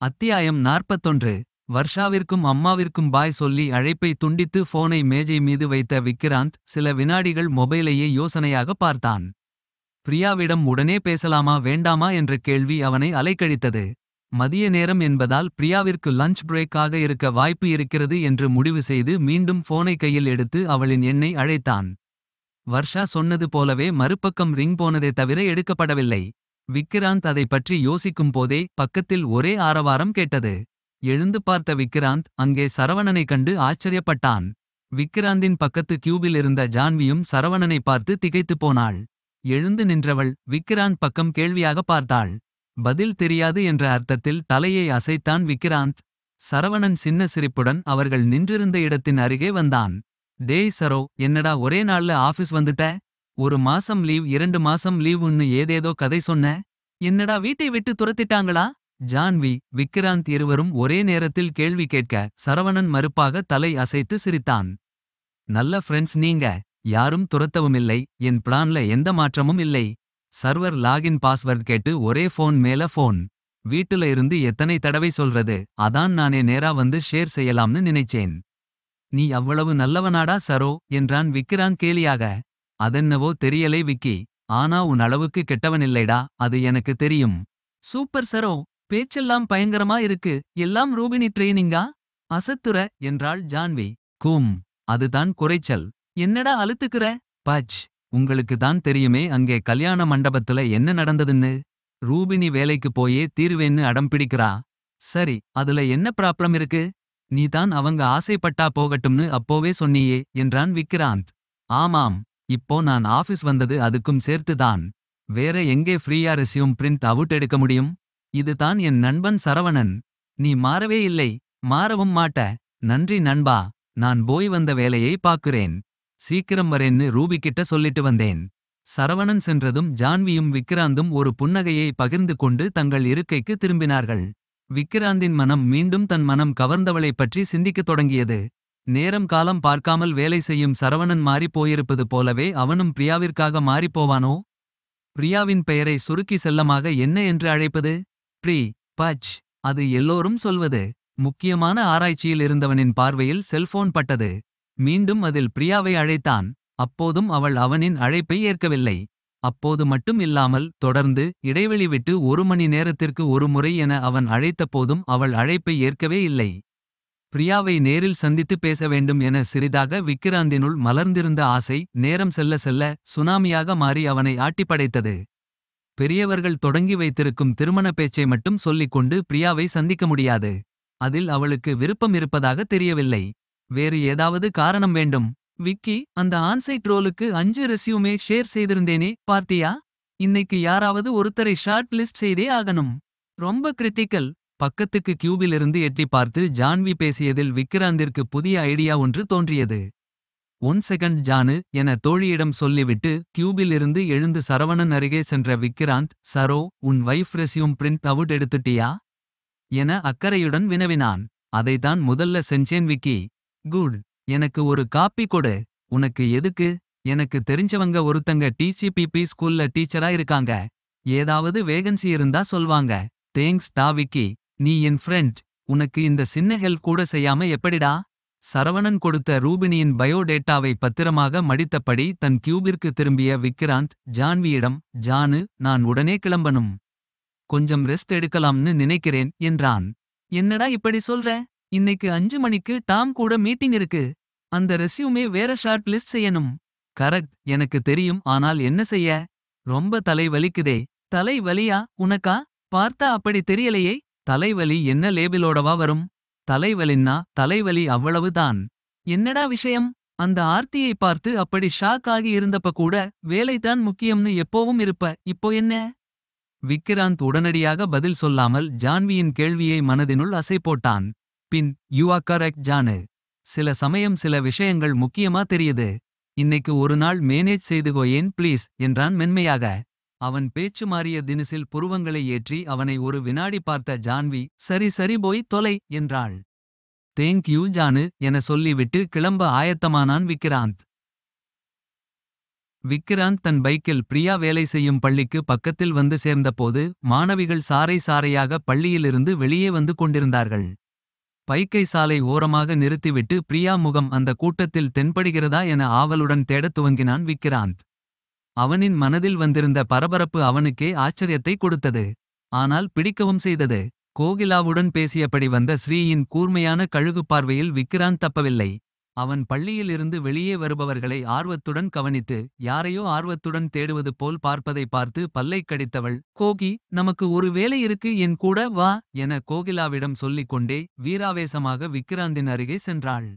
அத்தியாயம் 41. வர்ஷாவிற்கும் அம்மாவிற்கும் பாய் சொல்லி அழைப்பை துண்டித்து போனை மேஜை மீது வைத்த விக்கிராந்த் சில வினாடிகள் மொபைலையே யோசனையாக பார்த்தான். பிரியாவிடம் உடனே பேசலாமா வேண்டாமா என்ற கேள்வி அவனை அலைக்கழித்தது. மதிய நேரம் என்பதால் பிரியாவிற்கு லஞ்ச் பிரேக் ஆக இருக்க வாய்ப்பு இருக்கிறது என்று முடிவு செய்து மீண்டும் போனை கையில் எடுத்து அவளின் எண்ணை அழைத்தான். வர்ஷா சொன்னது போலவே மறுபக்கம் ரிங் போனதே தவிர எடுக்கப்படவில்லை. விக்கிராந்த் அதை பற்றி யோசிக்கும் போதே பக்கத்தில் ஒரே ஆரவாரம் கேட்டது. எழுந்து பார்த்த விக்கிராந்த் அங்கே சரவணனை கண்டு ஆச்சரியப்பட்டான். விக்கிராந்தின் பக்கத்து கியூபில் இருந்த ஜான்வியும் சரவணனை பார்த்து திகைத்துப் போனாள். எழுந்து நின்றவள் விக்கிராந்த் பக்கம் கேள்வியாக பார்த்தாள். பதில் தெரியாது என்ற அர்த்தத்தில் தலையை அசைத்தான் விக்கிராந்த். சரவணன் சின்ன சிரிப்புடன் அவர்கள் நின்றிருந்த இடத்தின் அருகே வந்தான். டேய் சரோ, என்னடா ஒரே நாள்ல ஆபீஸ் வந்துட்ட? 1 மாசம் லீவ் 2 மாசம் லீவுன்னு ஏதேதோ கதை சொன்ன. என்னடா வீட்டை விட்டு துரத்திட்டாங்களா? ஜான்வி, விக்கிராந்த் இருவரும் ஒரே நேரத்தில் கேள்வி கேட்க சரவணன் மறுப்பாக தலை அசைத்து சிரித்தான். நல்ல ஃப்ரெண்ட்ஸ் நீங்க. யாரும் துரத்தவுமில்லை. என் பிளான்ல எந்த மாற்றமும் இல்லை. சர்வர் லாகின் பாஸ்வர்ட் கேட்டு ஒரே ஃபோன் மேல ஃபோன். வீட்டுல இருந்து எத்தனை தடவை சொல்றது? அதான் நானே நேரா வந்து ஷேர் செய்யலாம்னு நினைச்சேன். நீ அவ்வளவு நல்லவனாடா சரோ என்றான் விக்கிராந்த் கேலியாக. அதென்னவோ தெரியலை விக்கி. ஆனா உன் அளவுக்கு கெட்டவனில்லைடா, அது எனக்கு தெரியும். சூப்பர் சரோ, பேச்செல்லாம் பயங்கரமா இருக்கு. எல்லாம் ரூபினி ட்ரெயினிங்கா? அசத்துற என்றாள் ஜான்வி. கூம், அதுதான் குறைச்சல். என்னடா அலுத்துக்குற? பச், உங்களுக்கு தான் தெரியுமே அங்கே கல்யாண மண்டபத்துல என்ன நடந்ததுன்னு. ரூபினி வேலைக்கு போயே தீருவேன்னு அடம் பிடிக்கிறா. சரி, அதுல என்ன ப்ராப்ளம் இருக்கு? நீதான் அவங்க ஆசைப்பட்டா போகட்டும்னு அப்போவே சொன்னியே என்றான் விக்கிராந்த். ஆமாம், இப்போ நான் ஆபீஸ் வந்தது அதுக்கும் சேர்த்துதான். வேற எங்கே ஃப்ரீயா ரெஸ்யூம் பிரிண்ட் அவுட் எடுக்க முடியும்? இதுதான் என் நண்பன் சரவணன். நீ மாறவே இல்லை. மாறவும் மாட்ட. நன்றி நண்பா. நான் போய் வந்த வேலையை பாக்குறேன். சீக்கிரம் வரேன்னு ரூபிக்கிட்ட சொல்லிட்டு வந்தேன். சரவணன் சென்றதும் ஜான்வியும் விக்கிராந்தும் ஒரு புன்னகையை பகிர்ந்து கொண்டு தங்கள் இருக்கைக்கு திரும்பினார்கள். விக்கிராந்தின் மனம் மீண்டும் தன் மனம் கவர்ந்தவளைப் பற்றி சிந்திக்கத் தொடங்கியது. நேரம் காலம் பார்க்காமல் வேலை செய்யும் சரவணன் மாறிப் போயிருப்பது போலவே அவனும் பிரியாவிற்காக மாறிப்போவானோ? பிரியாவின் பெயரை சுருக்கி செல்லமாக என்ன என்று அழைப்பது? ப்ரீ, பச், அது எல்லோரும் சொல்வது. முக்கியமான ஆராய்ச்சியில் இருந்தவனின் பார்வையில் செல்போன் பட்டது. மீண்டும் அதில் பிரியாவை அழைத்தான். அப்போதும் அவள் அவனின் அழைப்பை ஏற்கவில்லை. அப்போது மட்டும் இல்லாமல் தொடர்ந்து இடைவெளி விட்டு 1 மணி நேரத்திற்கு ஒரு முறை என அவன் அழைத்த போதும் அவள் அழைப்பை ஏற்கவே இல்லை. பிரியாவை நேரில் சந்தித்து பேச வேண்டும் என சிறிதாக விக்கிராந்தினுள் மலர்ந்திருந்த ஆசை நேரம் செல்ல செல்ல சுனாமியாக மாறி அவனை ஆட்டிப்படைத்தது. பெரியவர்கள் தொடங்கி வைத்திருக்கும் திருமண பேச்சை மட்டும் சொல்லிக் கொண்டு பிரியாவை சந்திக்க முடியாது. அதில் அவளுக்கு விருப்பம் இருப்பதாக தெரியவில்லை. வேறு ஏதாவது காரணம் வேண்டும். விக்கி, அந்த ஆன்சைட் ரோலுக்கு 5 ரெஸ்யூமே ஷேர் செய்திருந்தேனே, பார்த்தியா? இன்னைக்கு யாராவது ஒருத்தரை ஷார்ட் லிஸ்ட் செய்தே ஆகணும். ரொம்ப கிரிட்டிக்கல். பக்கத்துக்கு கியூபிலிருந்து எட்டி பார்த்து ஜான்வி பேசியதில் விக்கிராந்திற்கு புதிய ஐடியா ஒன்று தோன்றியது. 1 செகண்ட் ஜானு என தோழியிடம் சொல்லிவிட்டு கியூபில் இருந்து எழுந்து சரவணன் அருகே சென்ற விக்கிராந்த், சரோ, உன் வைஃப் ரெஸ்யூம் பிரிண்ட் அவுட் எடுத்துட்டியா என அக்கறையுடன் வினவினான். அதைத்தான் முதல்ல செஞ்சேன் விக்கி. குட். எனக்கு ஒரு காப்பி கொடு. உனக்கு எதுக்கு? எனக்கு தெரிஞ்சவங்க ஒருத்தங்க டிசிபிபி ஸ்கூல்ல டீச்சரா இருக்காங்க. ஏதாவது வேகன்சி இருந்தா சொல்வாங்க. தேங்க்ஸ் டா விக்கி. நீ என் ஃப்ரெண்ட். உனக்கு இந்த சின்ன ஹெல்ப் கூட செய்யாம எப்படிடா? சரவணன் கொடுத்த ரூபினியின் பயோடேட்டாவை பத்திரமாக மடித்தபடி தன் கியூபிற்கு திரும்பிய விக்கிராந்த் ஜான்வியிடம், ஜானு, நான் உடனே கிளம்பணும். கொஞ்சம் ரெஸ்ட் எடுக்கலாம்னு நினைக்கிறேன் என்றான். என்னடா இப்படி சொல்ற? இன்னைக்கு 5 மணிக்கு டாம் கூட மீட்டிங் இருக்கு. அந்த ரெஸ்யூமே வேற ஷார்ட் லிஸ்ட் செய்யணும். கரெக்ட், எனக்கு தெரியும். ஆனால் என்ன செய்ய? ரொம்ப தலை வலிக்குதே. தலை வலியா உனக்கா? பார்த்தா அப்படி தெரியலையே. தலைவலி என்ன லேபிலோடவா வரும்? தலைவலின்னா தலைவலி, அவ்வளவுதான். என்னடா விஷயம்? அந்த ஆர்த்தியை பார்த்து அப்படி ஷாக் ஆகி இருந்தப்ப கூட வேலைதான் முக்கியம்னு எப்போவும் இருப்ப, இப்போ என்ன? விக்கிராந்த் உடனடியாக பதில் சொல்லாமல் ஜான்வியின் கேள்வியை மனதினுள் அசை போட்டான். பின், யூ ஆர் கரெக்ட் ஜானு. சில சமயம் சில விஷயங்கள் முக்கியமா தெரியுது. இன்னைக்கு ஒரு நாள் மேனேஜ் செய்துகோயேன் ப்ளீஸ் என்றான் மென்மையாக. அவன் பேச்சு மாறிய தினுசில் புருவங்களை ஏற்றி அவனை ஒரு வினாடி பார்த்த ஜான்வி, சரி சரி போய் தொலை என்றாள். தேங்க் யூ ஜானு என சொல்லிவிட்டு கிளம்ப ஆயத்தமானான் விக்கிராந்த். விக்கிராந்த் தன் பைக்கில் பிரியா வேலை செய்யும் பள்ளிக்கு பக்கத்தில் வந்து சேர்ந்தபோது. மாணவிகள் சாறை சாறையாக பள்ளியிலிருந்து வெளியே வந்து கொண்டிருந்தார்கள். பைக்கை சாலை ஓரமாக நிறுத்திவிட்டு பிரியா முகம் அந்த கூட்டத்தில் தென்படுகிறதா என ஆவலுடன் தேடத் துவங்கினான் விக்கிராந்த். அவனின் மனதில் வந்திருந்த பரபரப்பு அவனுக்கே ஆச்சரியத்தை கொடுத்தது. ஆனால் பிடிக்கவும் செய்தது. கோகிலாவுடன் பேசியபடி வந்த ஸ்ரீயின் கூர்மையான கழுகு பார்வையில் விக்கிராந்த் தப்பவில்லை. அவன் பள்ளியில் இருந்து வெளியே வருபவர்களை ஆர்வத்துடன் கவனித்து. யாரையோ ஆர்வத்துடன் தேடுவது போல் பார்ப்பதை பார்த்து பல்லைக் கடித்தவள். கோகி, நமக்கு ஒரு வேலை இருக்கு, என் கூட வா என கோகிலாவிடம் சொல்லிக் கொண்டே வீராவேசமாக விக்கிராந்தின் அருகே சென்றாள்.